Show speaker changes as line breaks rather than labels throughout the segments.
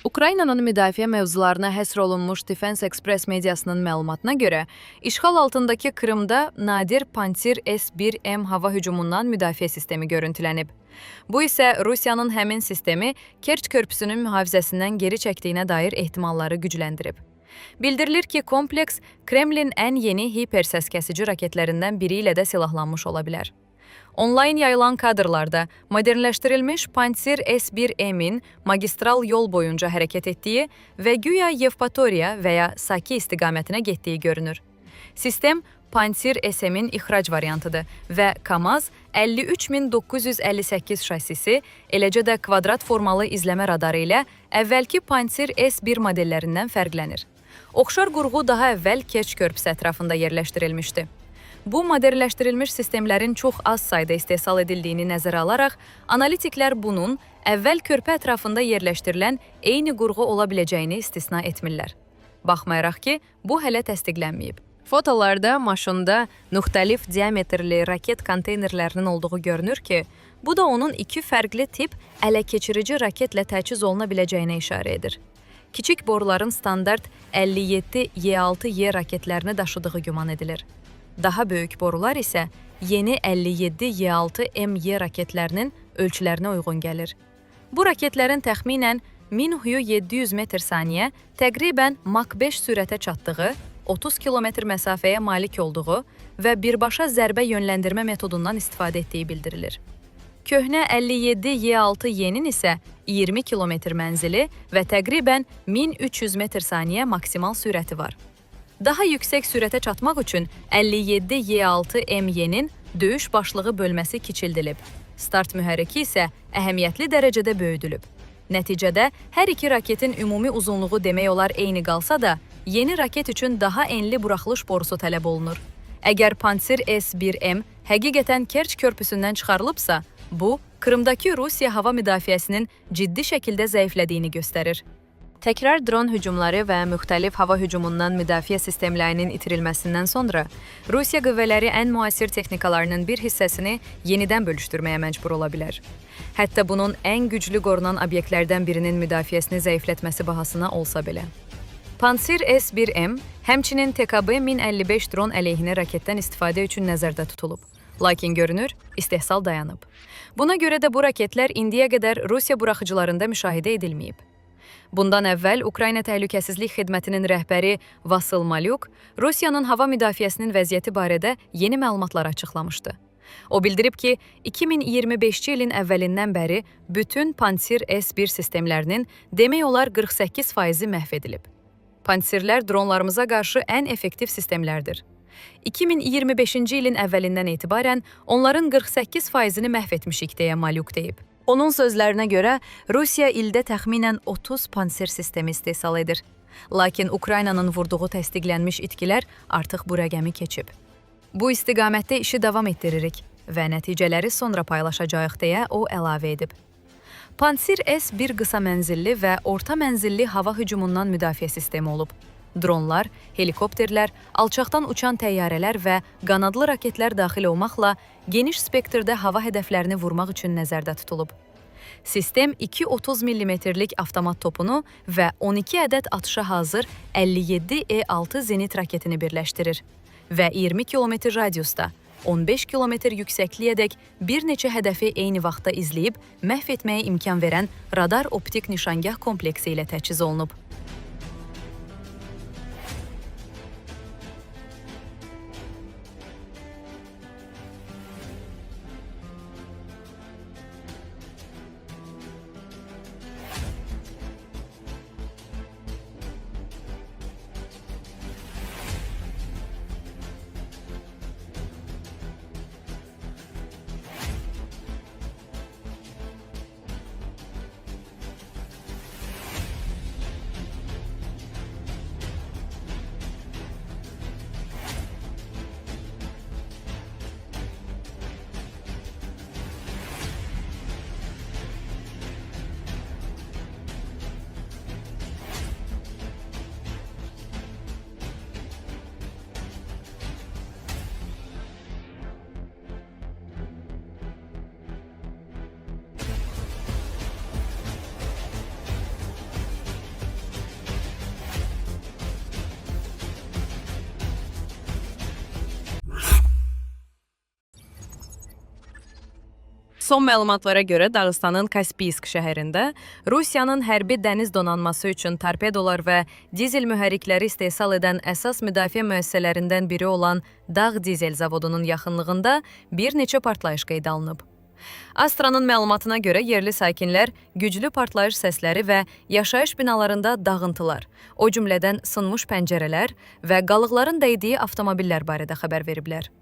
Ukraynanın müdafiə mövzularına həsr olunmuş Defense Express mediasının məlumatına görə, işğal altındakı Krımda nadir Pantsir S-1M hava hücumundan müdafiə sistemi görüntülənib. Bu isə Rusiyanın həmin sistemi Kerç körpüsünün mühafizəsindən geri çəkdiyinə dair ehtimalları gücləndirib. Bildirilir ki, kompleks Kremlin ən yeni hipersəskəsici raketlərindən biri ilə də silahlanmış ola bilər. Onlayn yayılan kadrlarda modernləşdirilmiş Pantsir S-1M'in magistral yol boyunca hərəkət etdiyi və güya Yevpatoriya və ya Saki istiqamətinə getdiyi görünür. Sistem Pantsir SM-in ixrac variantıdır və KAMAZ 53958 şasisi, eləcə də kvadrat formalı izləmə radarı ilə əvvəlki Pantsir S-1 modellərindən fərqlənir. Oxşar qurğu daha əvvəl Kerç körpüsü ətrafında yerləşdirilmişdi. Bu modernləşdirilmiş sistemlərin çox az sayda istehsal edildiyini nəzərə alaraq, analitiklər bunun əvvəl körpü ətrafında yerləşdirilən eyni qurğu ola biləcəyini istisna etmirlər. Baxmayaraq ki, bu hələ təsdiqlənməyib. Fotolarda maşında müxtəlif diametrli raket konteynerlərinin olduğu görünür ki, bu da onun iki fərqli tip ələ keçirici raketlə təchiz oluna biləcəyinə işarə edir. Kiçik boruların standart 57Y6Y raketlərini daşıdığı güman edilir. Daha böyük borular isə yeni 57Y6MY raketlərinin ölçülərinə uyğun gəlir. Bu raketlərin təxminən 1700 metr/saniyə, təqribən Mach 5 sürətə çatdığı, 30 km məsafəyə malik olduğu və birbaşa zərbə yönləndirmə metodundan istifadə etdiyi bildirilir. Köhnə 57Y6Y-nin isə 20 km mənzili və təqribən 1300 metr/saniyə maksimal sürəti var. Daha yüksək sürətə çatmaq üçün 57Y6MY-nin döyüş başlığı bölməsi kiçildilib. Start mühərriki isə əhəmiyyətli dərəcədə böyüdülüb. Nəticədə hər iki raketin ümumi uzunluğu demək olar eyni qalsa da, yeni raket üçün daha enli buraxılış borusu tələb olunur. Əgər Pantsir S-1M həqiqətən Kerç körpüsündən çıxarılıbsa, bu, Krımdakı Rusiya hava müdafiəsinin ciddi şəkildə zəiflədiyini göstərir. Təkrar dron hücumları və müxtəlif hava hücumundan müdafiə sistemlərinin itirilməsindən sonra, Rusiya qüvvələri ən müasir texnikalarının bir hissəsini yenidən bölüşdürməyə məcbur ola bilər. Hətta bunun ən güclü qorunan obyektlərdən birinin müdafiəsini zəiflətməsi bahasına olsa belə. Pantsir S-1M həmçinin TKB-1055 dron əleyhinə raketdən istifadə üçün nəzərdə tutulub. Lakin görünür, istehsal dayanıb. Buna görə də bu raketlər indiyə qədər Rusiya buraxıcılarında müşahidə edilməyib. Bundan əvvəl Ukrayna Təhlükəsizlik Xidmətinin rəhbəri Vasil Malyuk Rusiyanın hava müdafiəsinin vəziyyəti barədə yeni məlumatlar açıqlamışdı. O bildirib ki, 2025-ci ilin əvvəlindən bəri bütün Pantsir S-1 sistemlərinin demək olar 48%-i məhv edilib. Pantsirlər dronlarımıza qarşı ən effektiv sistemlərdir. 2025-ci ilin əvvəlindən etibarən onların 48%-ni məhv etmişik deyə Malyuk deyib. Onun sözlərinə görə, Rusiya ildə təxminən 30 Pantsir sistemi istehsal edir. Lakin Ukraynanın vurduğu təsdiqlənmiş itkilər artıq bu rəqəmi keçib. Bu istiqamətdə işi davam etdiririk və nəticələri sonra paylaşacağıq deyə o əlavə edib. Pantsir S-1 qısa mənzilli və orta mənzilli hava hücumundan müdafiə sistemi olub. Dronlar, helikopterlər, alçaqdan uçan təyyarələr və qanadlı raketlər daxil olmaqla geniş spektrdə hava hədəflərini vurmaq üçün nəzərdə tutulub. Sistem 2-30 mm-lik avtomat topunu və 12 ədəd atışa hazır 57E6 zenit raketini birləşdirir və 20 km radiusda, 15 km yüksəkliyədək bir neçə hədəfi eyni vaxtda izləyib məhv etməyə imkan verən radar optik nişangah kompleksi ilə təchiz olunub. Son məlumatlara görə Dağıstanın Kaspiysk şəhərində Rusiyanın hərbi dəniz donanması üçün torpedolar və dizel mühərrikləri istehsal edən əsas müdafiə müəssisələrindən biri olan Dağ dizel zavodunun yaxınlığında bir neçə partlayış qeydə alınıb. Astranın məlumatına görə yerli sakinlər güclü partlayış səsləri və yaşayış binalarında dağıntılar, o cümlədən sınmış pəncərələr və qalıqların dəydiyi avtomobillər barədə xəbər veriblər.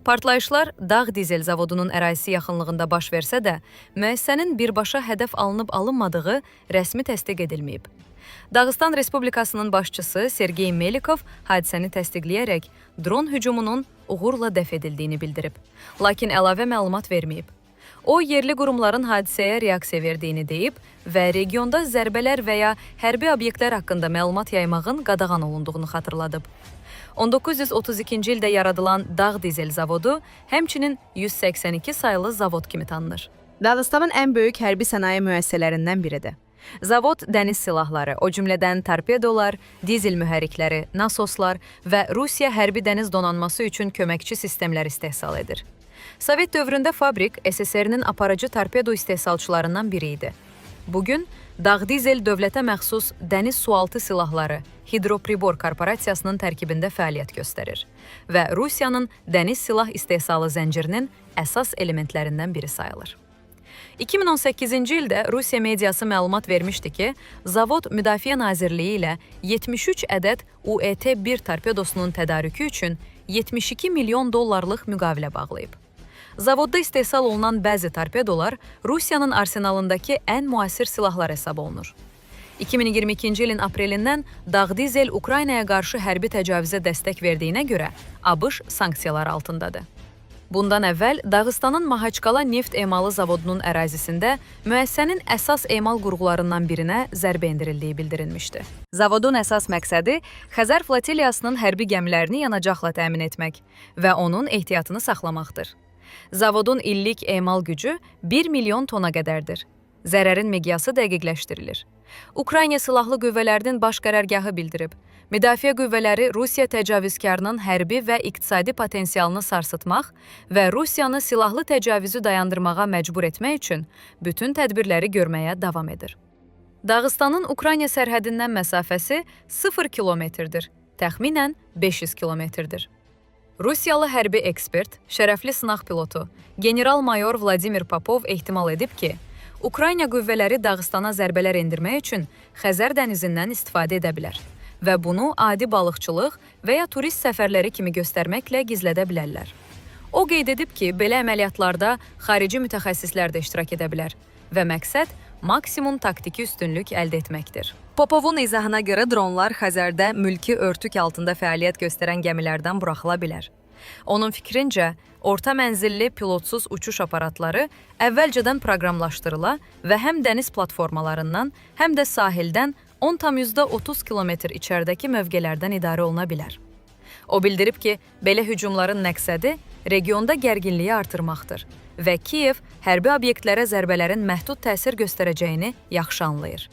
Partlayışlar Dağ dizel zavodunun ərazisi yaxınlığında baş versə də, müəssisənin birbaşa hədəf alınıb-alınmadığı rəsmi təsdiq edilməyib. Dağıstan Respublikasının başçısı Sergey Melikov hadisəni təsdiqləyərək dron hücumunun uğurla dəf edildiyini bildirib, lakin əlavə məlumat verməyib. O, yerli qurumların hadisəyə reaksiya verdiyini deyib və regionda zərbələr və ya hərbi obyektlər haqqında məlumat yaymağın qadağan olunduğunu xatırladıb. 1932-ci ildə yaradılan Dağ dizel zavodu həmçinin 182 saylı zavod kimi tanınır.
Dağıstanın ən böyük hərbi sənaye müəssisələrindən biridir.
Zavod dəniz silahları, o cümlədən torpedolar, dizel mühərrikləri, nasoslar və Rusiya hərbi dəniz donanması üçün köməkçi sistemlər istehsal edir. Sovet dövründə fabrik SSR-nin aparıcı torpedo istehsalçılarından biri idi. Bugün Dağ dizel dövlətə məxsus dəniz sualtı silahları Hidropribor korporasiyasının tərkibində fəaliyyət göstərir və Rusiyanın dəniz silah istehsalı zəncirinin əsas elementlərindən biri sayılır. 2018-ci ildə Rusiya mediası məlumat vermişdi ki, zavod Müdafiə Nazirliyi ilə 73 ədəd UET-1 torpedosunun tədarükü üçün 72 milyon dollarlıq müqavilə bağlayıb. Zavodda istehsal olunan bəzi torpedolar Rusiyanın arsenalındakı ən müasir silahlar hesab olunur. 2022-ci ilin aprelindən Dağ dizel Ukraynaya qarşı hərbi təcavüzə dəstək verdiyinə görə ABŞ sanksiyalar altındadır. Bundan əvvəl Dağıstanın Mahaçqala neft emalı zavodunun ərazisində müəssisənin əsas emal qurğularından birinə zərbə endirildiyi bildirilmişdi. Zavodun əsas məqsədi Xəzər flotiliyasının hərbi gəmilərini yanacaqla təmin etmək və onun ehtiyatını saxlamaqdır. Zavodun illik emal gücü 1 milyon tona qədərdir. Zərərin miqyası dəqiqləşdirilir. Ukrayna Silahlı Qüvvələrinin baş qərargahı bildirib, müdafiə qüvvələri Rusiya təcavüzkarının hərbi və iqtisadi potensialını sarsıtmaq və Rusiyanı silahlı təcavüzü dayandırmağa məcbur etmək üçün bütün tədbirləri görməyə davam edir. Dağıstanın Ukrayna sərhədindən məsafəsi 0 kilometrdir, təxminən 500 kilometrdir. Rusiyalı hərbi ekspert, şərəfli sınaq pilotu, general-mayor Vladimir Popov ehtimal edib ki, Ukrayna qüvvələri Dağıstana zərbələr endirmək üçün Xəzər dənizindən istifadə edə bilər və bunu adi balıqçılıq və ya turist səfərləri kimi göstərməklə gizlədə bilərlər. O qeyd edib ki, belə əməliyyatlarda xarici mütəxəssislər də iştirak edə bilər və məqsəd maksimum taktiki üstünlük əldə etməkdir. Popovun izahına görə dronlar Xəzərdə mülki örtük altında fəaliyyət göstərən gəmilərdən buraxıla bilər. Onun fikrincə, orta mənzilli pilotsuz uçuş aparatları əvvəlcədən proqramlaşdırıla və həm dəniz platformalarından, həm də sahildən 10,30 kilometr içəridəki mövqelərdən idarə oluna bilər. O bildirib ki, belə hücumların məqsədi regionda gərginliyi artırmaqdır və Kiyev hərbi obyektlərə zərbələrin məhdud təsir göstərəcəyini yaxşı anlayır.